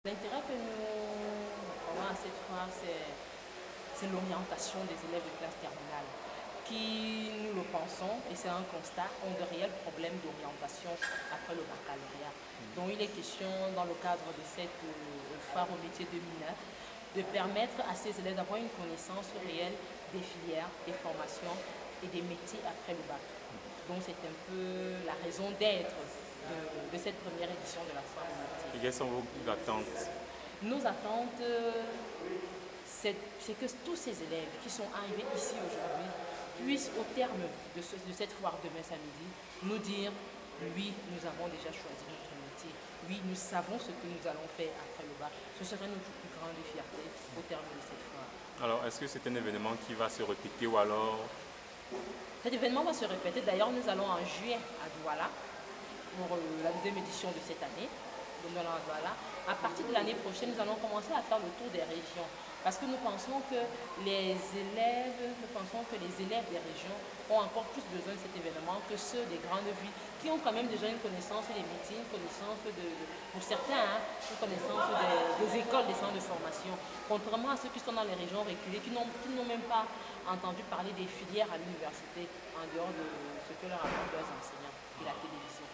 L'intérêt que nous avons à cette fois, c'est l'orientation des élèves de classe terminale qui, nous le pensons, et c'est un constat, ont de réels problèmes d'orientation après le baccalauréat. Donc il est question, dans le cadre de cette foire au métier 2009, de permettre à ces élèves d'avoir une connaissance réelle des filières, des formations et des métiers après le bac. Donc c'est un peu la raison d'être de cette première édition de la foire au métier. Et quelles sont vos attentes? Nos attentes, c'est que tous ces élèves qui sont arrivés ici aujourd'hui puissent, au terme de cette foire demain samedi, nous dire oui, nous avons déjà choisi notre métier, oui, nous savons ce que nous allons faire après le bac. Ce serait notre plus grande fierté au terme de cette foire. Alors, est-ce que c'est un événement qui va se répéter ou alors... Cet événement va se répéter. D'ailleurs, nous allons en juillet à Douala pour la deuxième édition de cette année. Donc, voilà. À partir de l'année prochaine, nous allons commencer à faire le tour des régions. Parce que nous pensons que les élèves des régions ont encore plus besoin de cet événement que ceux des grandes villes qui ont quand même déjà une connaissance des métiers, une connaissance pour certains, une connaissance des écoles, des centres de formation. Contrairement à ceux qui sont dans les régions reculées, qui n'ont même pas entendu parler des filières à l'université en dehors de ce que leur apprennent leurs enseignants et la télévision.